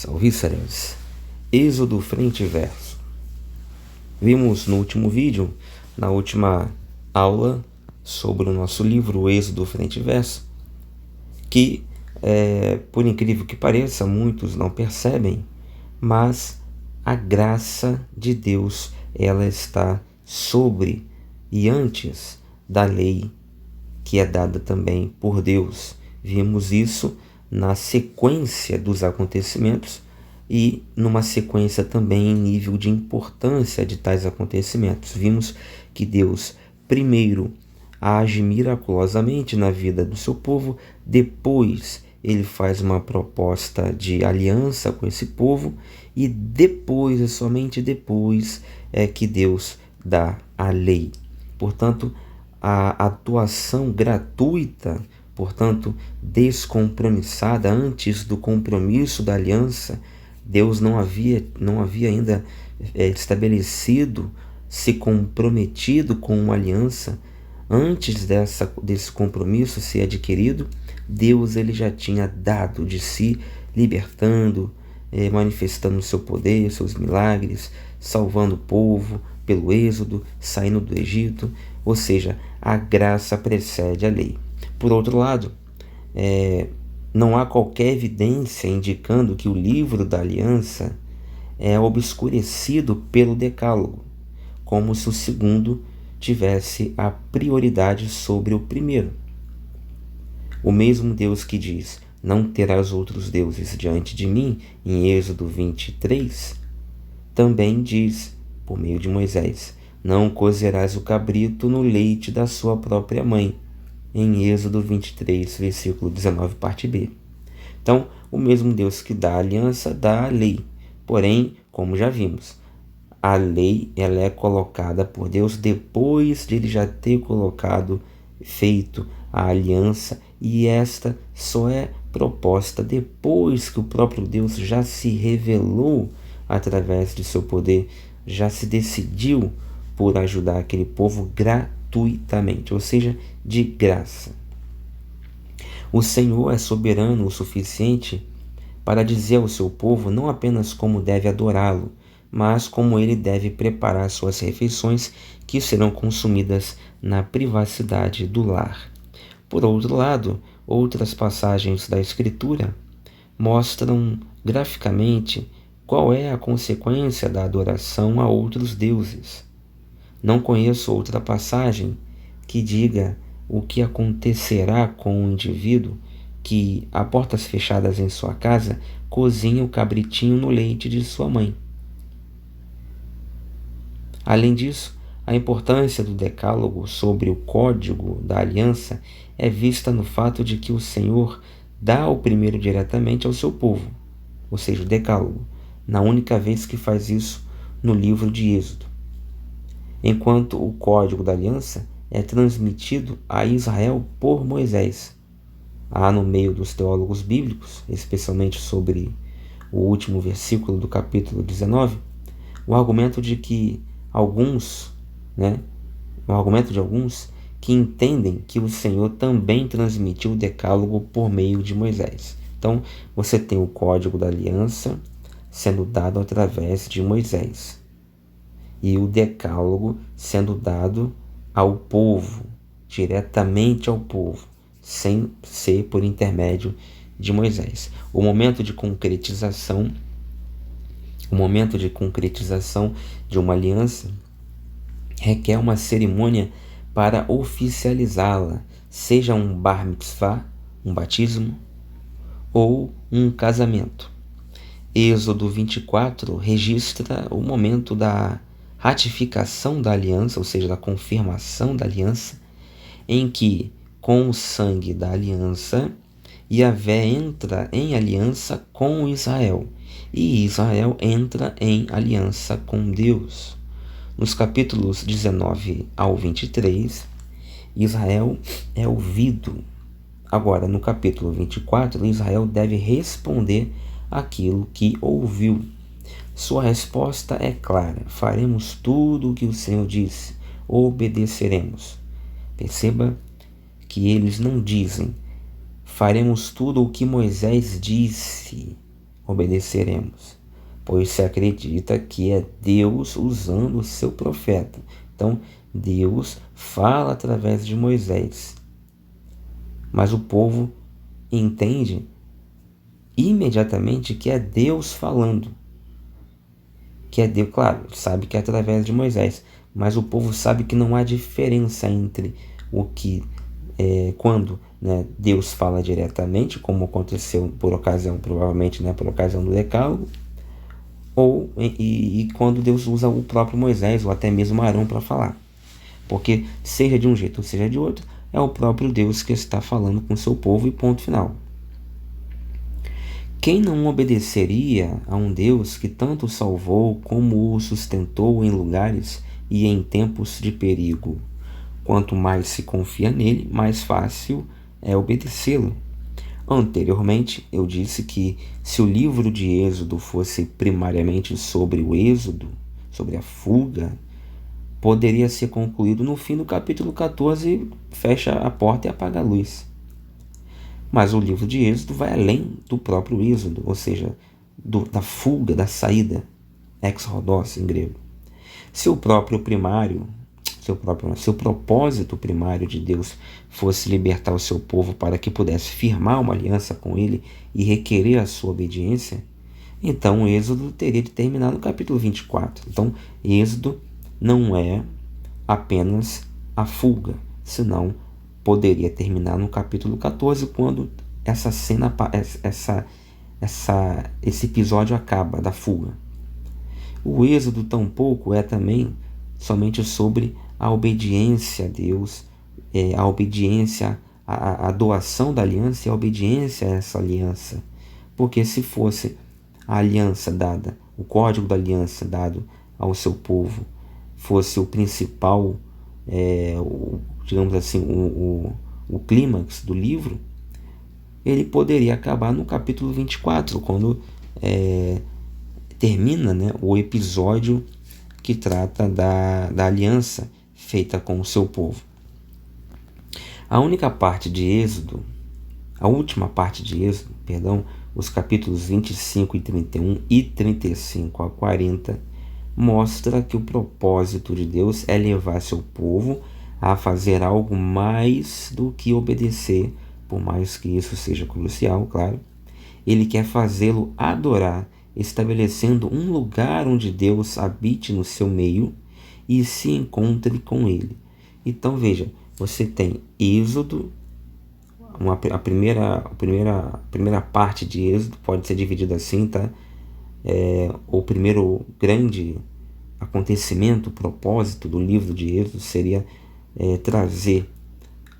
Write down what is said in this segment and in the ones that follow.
Alvíceras, Êxodo frente e verso. Vimos no último vídeo, na última aula, sobre o nosso livro Êxodo frente e verso, que, por incrível que pareça, muitos não percebem, mas a graça de Deus, ela está sobre e antes da lei que é dada também por Deus. Vimos isso na sequência dos acontecimentos e numa sequência também em nível de importância de tais acontecimentos. Vimos que Deus primeiro age miraculosamente na vida do seu povo, depois ele faz uma proposta de aliança com esse povo e depois, e somente depois, é que Deus dá a lei. Portanto, a atuação gratuita, portanto, descompromissada antes do compromisso da aliança, Deus não havia ainda estabelecido, se comprometido com uma aliança. Antes desse compromisso ser adquirido, Deus ele já tinha dado de si, libertando, manifestando o seu poder, seus milagres, salvando o povo pelo êxodo, saindo do Egito. Ou seja, a graça precede a lei. Por outro lado, não há qualquer evidência indicando que o livro da aliança é obscurecido pelo decálogo, como se o segundo tivesse a prioridade sobre o primeiro. O mesmo Deus que diz: não terás outros deuses diante de mim, em Êxodo 23, também diz, por meio de Moisés: não cozerás o cabrito no leite da sua própria mãe, em Êxodo 23, versículo 19, parte B. Então, o mesmo Deus que dá a aliança, dá a lei. Porém, como já vimos, a lei ela é colocada por Deus depois de ele já ter feito a aliança, e esta só é proposta depois que o próprio Deus já se revelou através de seu poder, já se decidiu por ajudar aquele povo gratuitamente, ou seja, de graça. O Senhor é soberano o suficiente para dizer ao seu povo não apenas como deve adorá-lo, mas como ele deve preparar suas refeições, que serão consumidas na privacidade do lar. Por outro lado, outras passagens da Escritura mostram graficamente qual é a consequência da adoração a outros deuses. Não conheço outra passagem que diga o que acontecerá com o indivíduo que, a portas fechadas em sua casa, cozinha o cabritinho no leite de sua mãe. Além disso, a importância do decálogo sobre o código da aliança é vista no fato de que o Senhor dá o primeiro diretamente ao seu povo, ou seja, o decálogo, na única vez que faz isso no livro de Êxodo, enquanto o código da aliança é transmitido a Israel por Moisés. Há no meio dos teólogos bíblicos, especialmente sobre o último versículo do capítulo 19, o argumento de alguns que entendem que o Senhor também transmitiu o decálogo por meio de Moisés. Então, você tem o código da aliança sendo dado através de Moisés e o decálogo sendo dado ao povo, diretamente ao povo, sem ser por intermédio de Moisés. O momento de concretização de uma aliança requer uma cerimônia para oficializá-la, seja um bar mitzvah, um batismo, ou um casamento. Êxodo 24 registra o momento da ratificação da aliança, ou seja, da confirmação da aliança, em que, com o sangue da aliança, Yahvé entra em aliança com Israel, e Israel entra em aliança com Deus. Nos capítulos 19 ao 23, Israel é ouvido. Agora, no capítulo 24, Israel deve responder aquilo que ouviu. Sua resposta é clara: faremos tudo o que o Senhor disse, obedeceremos. Perceba que eles não dizem: faremos tudo o que Moisés disse, obedeceremos, pois se acredita que é Deus usando o seu profeta. Então, Deus fala através de Moisés, mas o povo entende imediatamente que é Deus falando, que é Deus, claro, sabe que é através de Moisés, mas o povo sabe que não há diferença entre o que quando, né, Deus fala diretamente, como aconteceu por ocasião, provavelmente, né, por ocasião do Decálogo, ou e quando Deus usa o próprio Moisés ou até mesmo Arão para falar, porque seja de um jeito ou seja de outro, é o próprio Deus que está falando com seu povo e ponto final. Quem não obedeceria a um Deus que tanto o salvou como o sustentou em lugares e em tempos de perigo? Quanto mais se confia nele, mais fácil é obedecê-lo. Anteriormente, eu disse que se o livro de Êxodo fosse primariamente sobre o êxodo, sobre a fuga, poderia ser concluído no fim do capítulo 14, fecha a porta e apaga a luz. Mas o livro de Êxodo vai além do próprio êxodo, ou seja, da fuga, da saída, exodos em grego. Seu propósito primário de Deus fosse libertar o seu povo para que pudesse firmar uma aliança com ele e requerer a sua obediência, então o Êxodo teria de terminar no capítulo 24. Então, Êxodo não é apenas a fuga, senão poderia terminar no capítulo 14, quando essa cena, esse episódio acaba da fuga. O Êxodo tampouco é também somente sobre a obediência a Deus, a obediência, a doação da aliança e a obediência a essa aliança. Porque se fosse a aliança dada, o código da aliança dado ao seu povo, fosse o principal, digamos assim, o clímax do livro, ele poderia acabar no capítulo 24, quando termina, né, o episódio que trata da aliança feita com o seu povo. A última parte de Êxodo, os capítulos 25 e 31 e 35 a 40, mostra que o propósito de Deus é levar seu povo a fazer algo mais do que obedecer, por mais que isso seja crucial, claro. Ele quer fazê-lo adorar, estabelecendo um lugar onde Deus habite no seu meio e se encontre com ele. Então veja, você tem Êxodo, a primeira parte de Êxodo pode ser dividida assim, tá? O primeiro grande acontecimento, propósito do livro de Êxodo seria trazer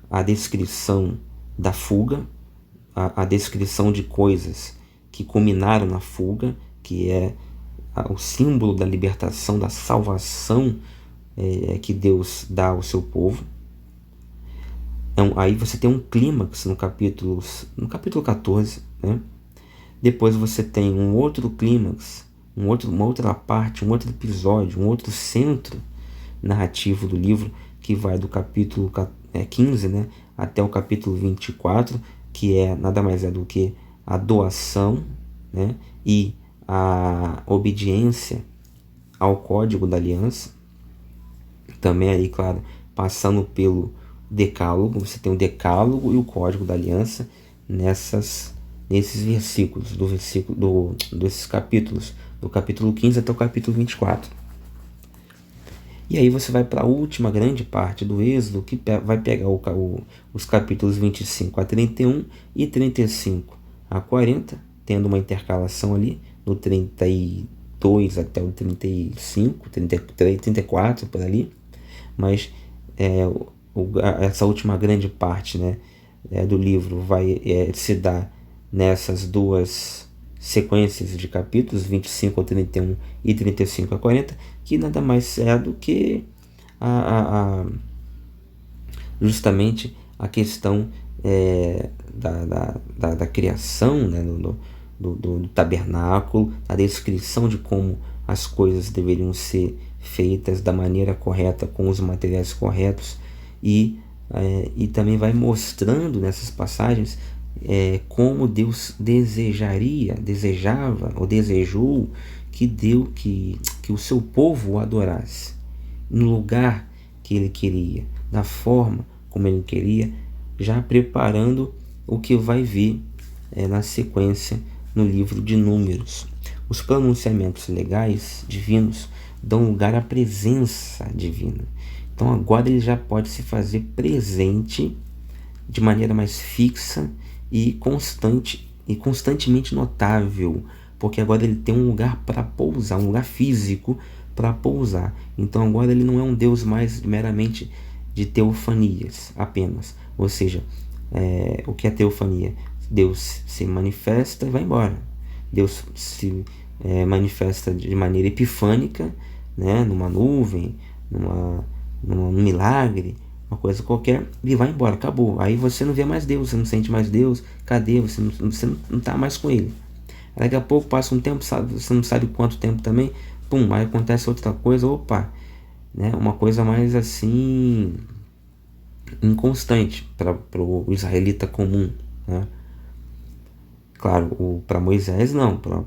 a descrição da fuga, a descrição de coisas que culminaram na fuga, que é o símbolo da libertação, da salvação que Deus dá ao seu povo. Então, aí você tem um clímax no capítulo 14, né? Depois você tem um outro clímax, uma outra parte, um outro episódio, um outro centro narrativo do livro, que vai do capítulo 15, né, até o capítulo 24, que nada mais é do que a doação, né, e a obediência ao código da aliança. Também aí, claro, passando pelo decálogo, você tem o decálogo e o código da aliança nesses versículos, desses capítulos, do capítulo 15 até o capítulo 24. E aí você vai para a última grande parte do Êxodo, que vai pegar os capítulos 25 a 31 e 35 a 40, tendo uma intercalação ali do 32 até o 35, 33, 34 por ali. Mas essa última grande parte, né, do livro vai se dar nessas duas sequências de capítulos, 25 a 31 e 35 a 40, que nada mais é do que justamente a questão da criação, né, do tabernáculo, a descrição de como as coisas deveriam ser feitas da maneira correta, com os materiais corretos, e também vai mostrando nessas passagens como Deus desejava ou desejou que o seu povo o adorasse, no lugar que ele queria, da forma como ele queria, já preparando o que vai vir na sequência no livro de Números. Os pronunciamentos legais divinos dão lugar à presença divina. Então agora ele já pode se fazer presente de maneira mais fixa e constantemente notável, porque agora ele tem um lugar para pousar, um lugar físico para pousar. Então agora ele não é um Deus mais meramente de teofanias apenas, ou seja, o que é teofania? Deus se manifesta e vai embora. Deus se manifesta de maneira epifânica, né, numa nuvem, num milagre, uma coisa qualquer, e vai embora, acabou. Aí você não vê mais Deus, você não sente mais Deus, cadê? Você não está mais com ele. Daqui a pouco passa um tempo, você não sabe quanto tempo também, pum, aí acontece outra coisa, opa, né, uma coisa mais assim, inconstante para o israelita comum, né? Claro, para Moisés não, para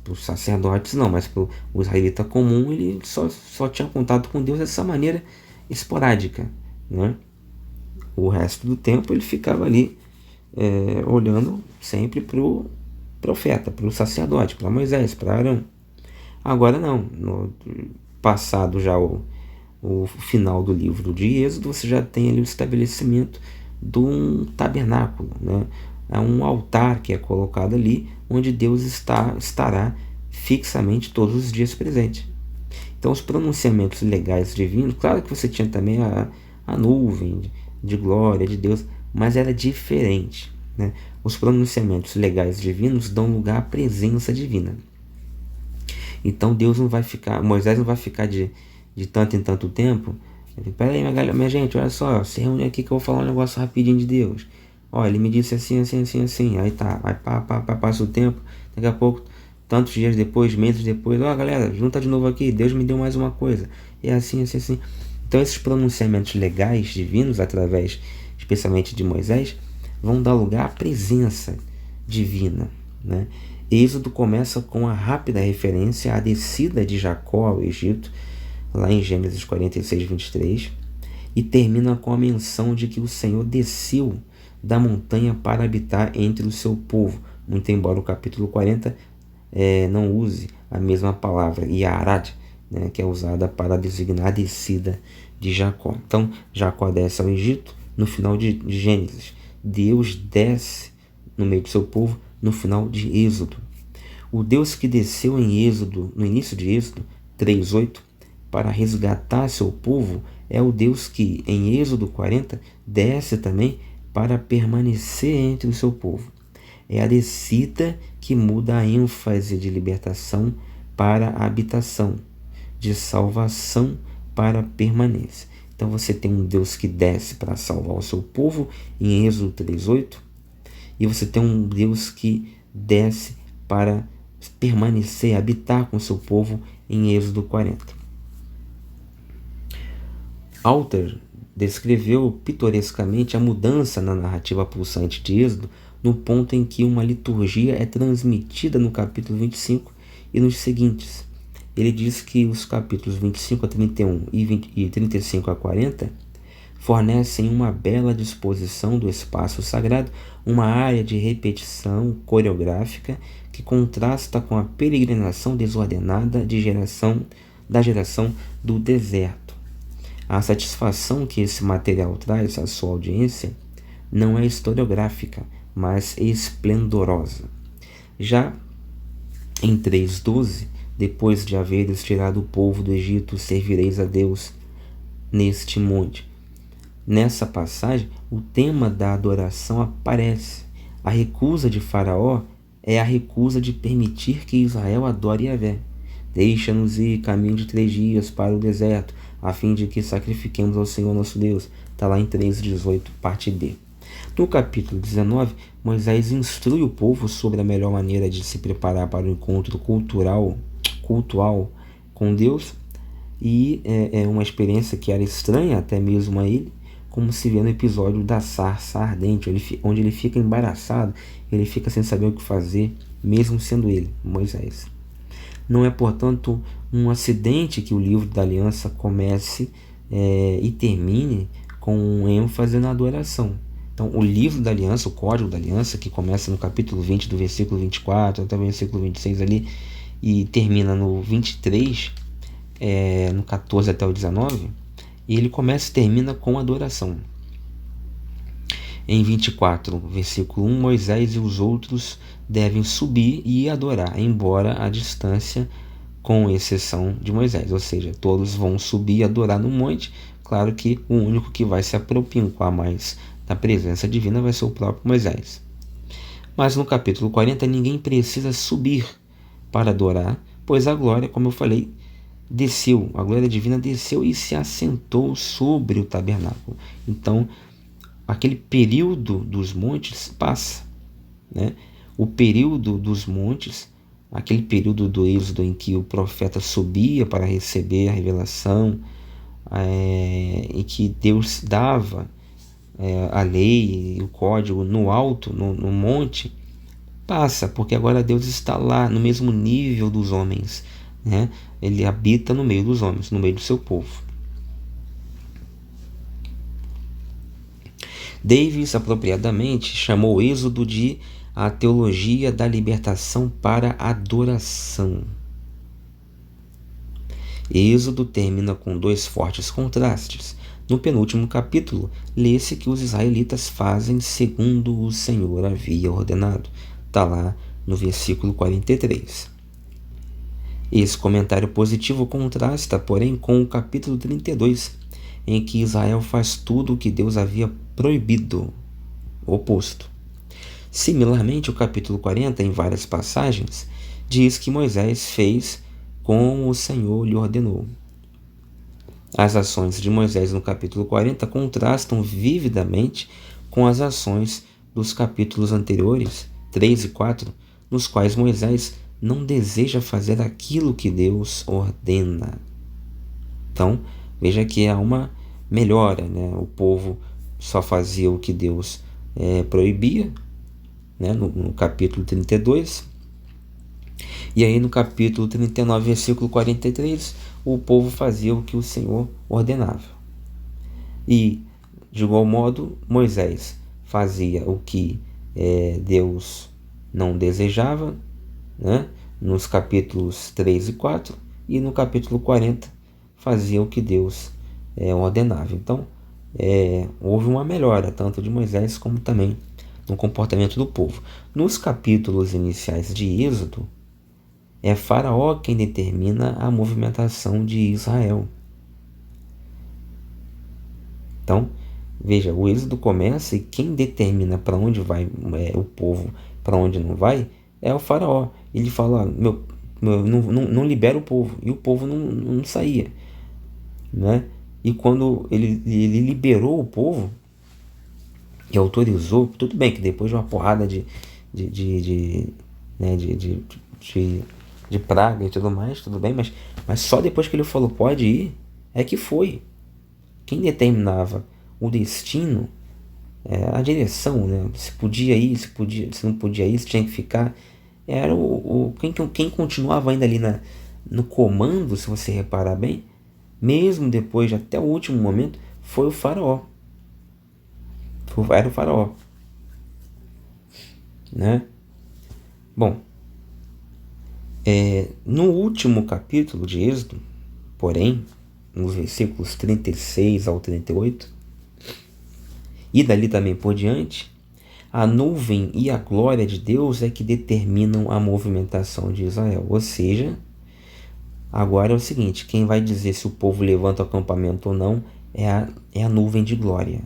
os sacerdotes não, mas para o israelita comum ele só tinha contato com Deus dessa maneira esporádica, né? O resto do tempo ele ficava ali olhando sempre para o profeta, para o sacerdote, para Moisés, para Arão. Agora não, no passado já o final do livro de Êxodo, você já tem ali o estabelecimento de um tabernáculo, né? É um altar que é colocado ali, onde Deus estará fixamente todos os dias presente. Então os pronunciamentos legais divinos, claro que você tinha também a nuvem de glória de Deus, mas era diferente, né? Os pronunciamentos legais divinos dão lugar à presença divina. Então Deus não vai ficar, Moisés não vai ficar de tanto em tanto tempo. Pera aí, minha gente, olha só, se reúne aqui que eu vou falar um negócio rapidinho de Deus. Ó, ele me disse assim, assim, assim, assim. Aí tá, aí passa o tempo, daqui a pouco, tantos dias depois, meses depois, ó galera, junta de novo aqui, Deus me deu mais uma coisa. E assim, assim, assim. Então esses pronunciamentos legais divinos, através especialmente de Moisés, vão dar lugar à presença divina, né? Êxodo começa com a rápida referência à descida de Jacó ao Egito, lá em Gênesis 46, 23, e termina com a menção de que o Senhor desceu da montanha para habitar entre o seu povo, muito embora o capítulo 40 não use a mesma palavra, Yarad, né, que é usada para designar a descida de Jacó. Então, Jacó desce ao Egito no final de Gênesis. Deus desce no meio do seu povo no final de Êxodo. O Deus que desceu em Êxodo, no início de Êxodo 3:8, para resgatar seu povo, é o Deus que, em Êxodo 40, desce também para permanecer entre o seu povo. É a descida que muda a ênfase de libertação para a habitação, de salvação para a permanência. Então você tem um Deus que desce para salvar o seu povo em Êxodo 3:8, e você tem um Deus que desce para permanecer, habitar com o seu povo em Êxodo 40. Alter descreveu pitorescamente a mudança na narrativa pulsante de Êxodo no ponto em que uma liturgia é transmitida no capítulo 25 e nos seguintes. Ele diz que os capítulos 25 a 31 e 35 a 40 fornecem uma bela disposição do espaço sagrado, uma área de repetição coreográfica que contrasta com a peregrinação desordenada da geração do deserto. A satisfação que esse material traz à sua audiência não é historiográfica, mas esplendorosa. Já em 3:12, depois de haveres tirado o povo do Egito, servireis a Deus neste monte. Nessa passagem, o tema da adoração aparece. A recusa de Faraó é a recusa de permitir que Israel adore Yahvé. Deixa-nos ir caminho de 3 dias para o deserto, a fim de que sacrifiquemos ao Senhor nosso Deus. Está lá em 3:18, parte B. No capítulo 19, Moisés instrui o povo sobre a melhor maneira de se preparar para o encontro cultural com Deus, e é uma experiência que era estranha até mesmo a ele, como se vê no episódio da sarça ardente, onde ele fica embaraçado, ele fica sem saber o que fazer, mesmo sendo ele, Moisés. Não é, portanto, um acidente que o livro da aliança comece e termine com ênfase na adoração. Então, o livro da aliança, o código da aliança, que começa no capítulo 20, do versículo 24 até o versículo 26 ali, e termina no 23, no 14 até o 19, e ele começa e termina com adoração. Em 24, versículo 1, Moisés e os outros devem subir e adorar, embora à distância, com exceção de Moisés. Ou seja, todos vão subir e adorar no monte. Claro que o único que vai se apropriar mais da presença divina vai ser o próprio Moisés. Mas no capítulo 40, ninguém precisa subir para adorar, pois a glória, como eu falei, desceu, a glória divina desceu e se assentou sobre o tabernáculo. Então, aquele período dos montes passa, né? O período dos montes, aquele período do êxodo em que o profeta subia para receber a revelação, em que Deus dava a lei e o código no alto, no monte, passa, porque agora Deus está lá no mesmo nível dos homens, né? Ele habita no meio dos homens, no meio do seu povo. Davis apropriadamente chamou o êxodo de a teologia da libertação para adoração. Êxodo termina com dois fortes contrastes. No penúltimo capítulo, lê-se que os israelitas fazem segundo o Senhor havia ordenado. Está lá no versículo 43. Esse comentário positivo contrasta, porém, com o capítulo 32, em que Israel faz tudo o que Deus havia proibido, oposto. Similarmente, o capítulo 40, em várias passagens, diz que Moisés fez como o Senhor lhe ordenou. As ações de Moisés no capítulo 40 contrastam vividamente com as ações dos capítulos anteriores, 3 e 4, nos quais Moisés não deseja fazer aquilo que Deus ordena. Então, veja que há uma melhora, né? O povo só fazia o que Deus proibia, né? No capítulo 32. E aí no capítulo 39, versículo 43, o povo fazia o que o Senhor ordenava. E, de igual modo, Moisés fazia o que Deus não desejava, né? Nos capítulos 3 e 4, e no capítulo 40 fazia o que Deus ordenava. Então, houve uma melhora, tanto de Moisés como também no comportamento do povo. Nos capítulos iniciais de Êxodo, é Faraó quem determina a movimentação de Israel. Então, veja, o Êxodo começa e quem determina para onde vai o povo, para onde não vai, é o Faraó. Ele fala, não libera o povo, e o povo não saía, né? E quando ele liberou o povo e autorizou, tudo bem que depois de uma porrada de praga e tudo mais, tudo bem, mas só depois que ele falou pode ir, é que foi. Quem determinava o destino, a direção, né? Se podia ir, se não podia ir, se tinha que ficar, era quem continuava ainda ali no comando, se você reparar bem, mesmo depois, até o último momento, foi o Faraó. Era o Faraó, né? Bom, no último capítulo de Êxodo, porém, nos versículos 36 ao 38, e dali também por diante, a nuvem e a glória de Deus é que determinam a movimentação de Israel. Ou seja, agora é o seguinte, quem vai dizer se o povo levanta o acampamento ou não é a nuvem de glória.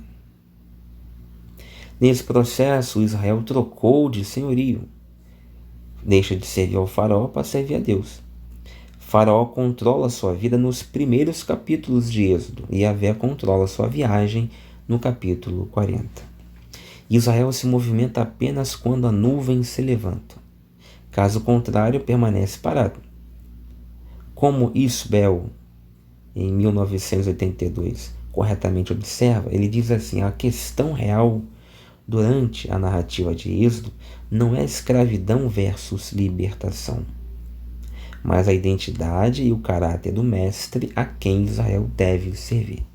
Nesse processo, Israel trocou de senhorio. Deixa de servir ao faraó para servir a Deus. Faraó controla sua vida nos primeiros capítulos de Êxodo e Yahvé controla sua viagem no capítulo 40. Israel se movimenta apenas quando a nuvem se levanta. Caso contrário, permanece parado. Como Isbel, em 1982, corretamente observa, ele diz assim: a questão real durante a narrativa de Êxodo não é escravidão versus libertação, mas a identidade e o caráter do mestre a quem Israel deve servir.